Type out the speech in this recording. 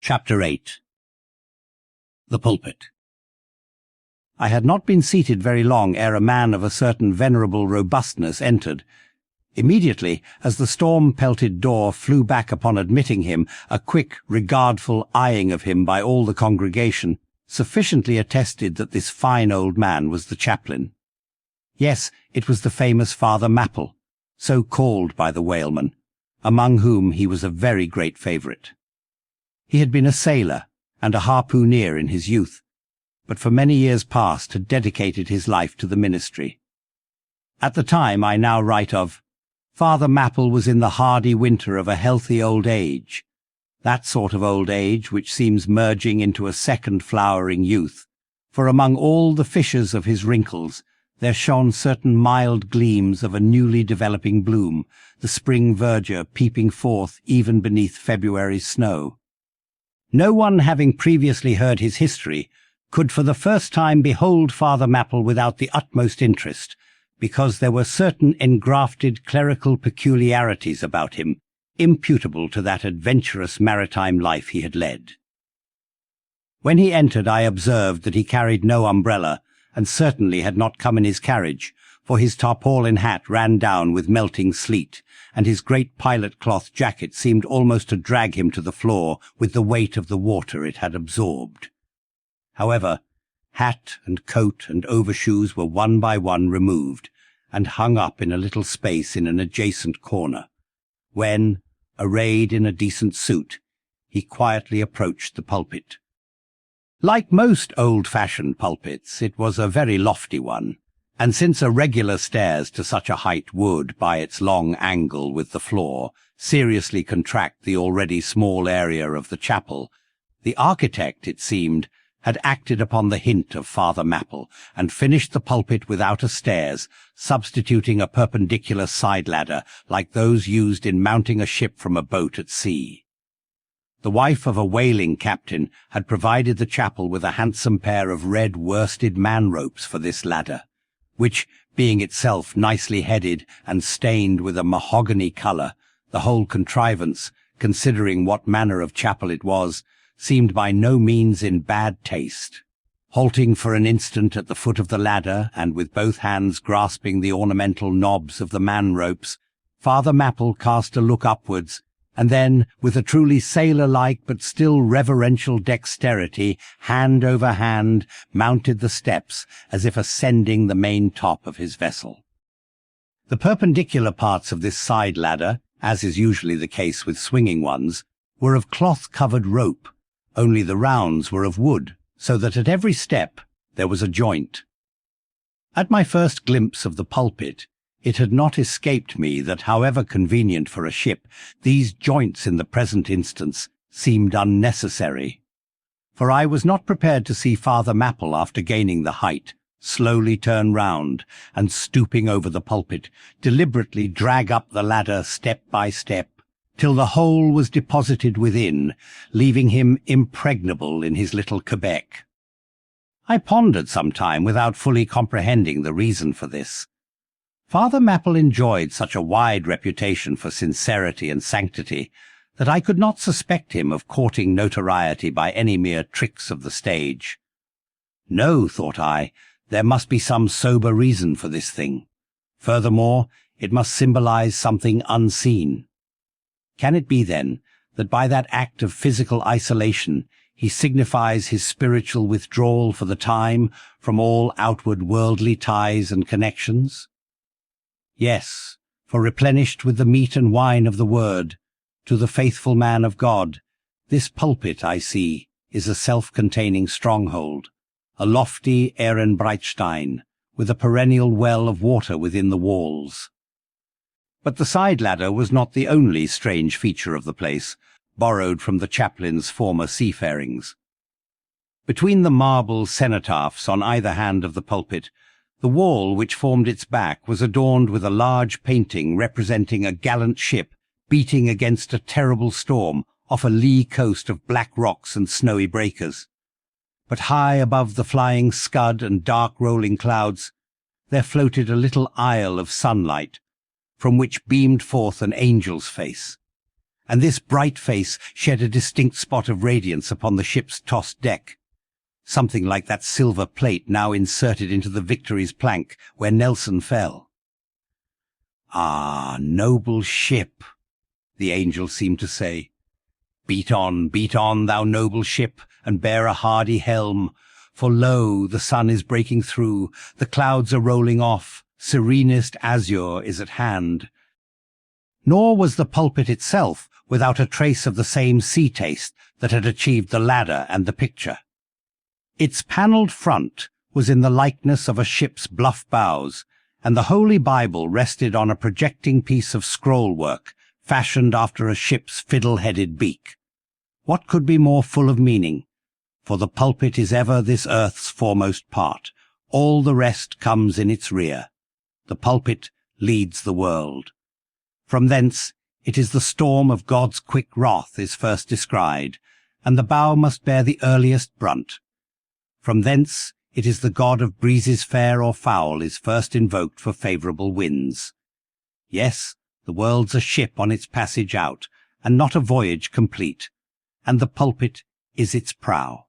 Chapter 8. The Pulpit. I had not been seated very long ere a man of a certain venerable robustness entered. Immediately, as the storm-pelted door flew back upon admitting him, a quick, regardful eyeing of him by all the congregation sufficiently attested that this fine old man was the chaplain. Yes, it was the famous Father Mapple, so called by the whalemen, among whom he was a very great favourite. He had been a sailor and a harpooneer in his youth, but for many years past had dedicated his life to the ministry. At the time I now write of, Father Mapple was in the hardy winter of a healthy old age, that sort of old age which seems merging into a second flowering youth, for among all the fissures of his wrinkles there shone certain mild gleams of a newly developing bloom, the spring verdure peeping forth even beneath February's snow. No one having previously heard his history could for the first time behold Father Mapple without the utmost interest, because there were certain engrafted clerical peculiarities about him, imputable to that adventurous maritime life he had led. When he entered, I observed that he carried no umbrella, and certainly had not come in his carriage, for his tarpaulin hat ran down with melting sleet, and his great pilot-cloth jacket seemed almost to drag him to the floor with the weight of the water it had absorbed. However, hat and coat and overshoes were one by one removed, and hung up in a little space in an adjacent corner, when, arrayed in a decent suit, he quietly approached the pulpit. Like most old-fashioned pulpits, it was a very lofty one, and since a regular stairs to such a height would, by its long angle with the floor, seriously contract the already small area of the chapel, the architect, it seemed, had acted upon the hint of Father Mapple, and finished the pulpit without a stairs, substituting a perpendicular side-ladder like those used in mounting a ship from a boat at sea. The wife of a whaling captain had provided the chapel with a handsome pair of red worsted man-ropes for this ladder, which, being itself nicely headed and stained with a mahogany colour, the whole contrivance, considering what manner of chapel it was, seemed by no means in bad taste. Halting for an instant at the foot of the ladder, and with both hands grasping the ornamental knobs of the man-ropes, Father Mapple cast a look upwards, and then, with a truly sailor-like but still reverential dexterity, hand over hand, mounted the steps as if ascending the main top of his vessel. The perpendicular parts of this side ladder, as is usually the case with swinging ones, were of cloth-covered rope, only the rounds were of wood, so that at every step there was a joint. At my first glimpse of the pulpit, it had not escaped me that, however convenient for a ship, these joints in the present instance seemed unnecessary. For I was not prepared to see Father Mapple, after gaining the height, slowly turn round, and stooping over the pulpit, deliberately drag up the ladder step by step, till the whole was deposited within, leaving him impregnable in his little Quebec. I pondered some time without fully comprehending the reason for this. Father Mapple enjoyed such a wide reputation for sincerity and sanctity that I could not suspect him of courting notoriety by any mere tricks of the stage. No, thought I, there must be some sober reason for this thing. Furthermore, it must symbolize something unseen. Can it be, then, that by that act of physical isolation he signifies his spiritual withdrawal for the time from all outward worldly ties and connections? Yes, for replenished with the meat and wine of the Word, to the faithful man of God, this pulpit, I see, is a self-containing stronghold, a lofty Ehrenbreitstein, with a perennial well of water within the walls. But the side-ladder was not the only strange feature of the place, borrowed from the chaplain's former seafarings. Between the marble cenotaphs on either hand of the pulpit, the wall which formed its back was adorned with a large painting representing a gallant ship beating against a terrible storm off a lee coast of black rocks and snowy breakers. But high above the flying scud and dark rolling clouds there floated a little isle of sunlight, from which beamed forth an angel's face, and this bright face shed a distinct spot of radiance upon the ship's tossed deck, something like that silver plate now inserted into the Victory's plank where Nelson fell. "Ah, noble ship," the angel seemed to say. Beat on, thou noble ship, and bear a hardy helm, for lo, the sun is breaking through, the clouds are rolling off, serenest azure is at hand." Nor was the pulpit itself without a trace of the same sea taste that had achieved the ladder and the picture. Its panelled front was in the likeness of a ship's bluff bows, and the Holy Bible rested on a projecting piece of scroll-work fashioned after a ship's fiddle-headed beak. What could be more full of meaning? For the pulpit is ever this earth's foremost part. All the rest comes in its rear. The pulpit leads the world. From thence it is the storm of God's quick wrath is first descried, and the bow must bear the earliest brunt. From thence it is the god of breezes fair or foul is first invoked for favourable winds. Yes, the world's a ship on its passage out, and not a voyage complete, and the pulpit is its prow.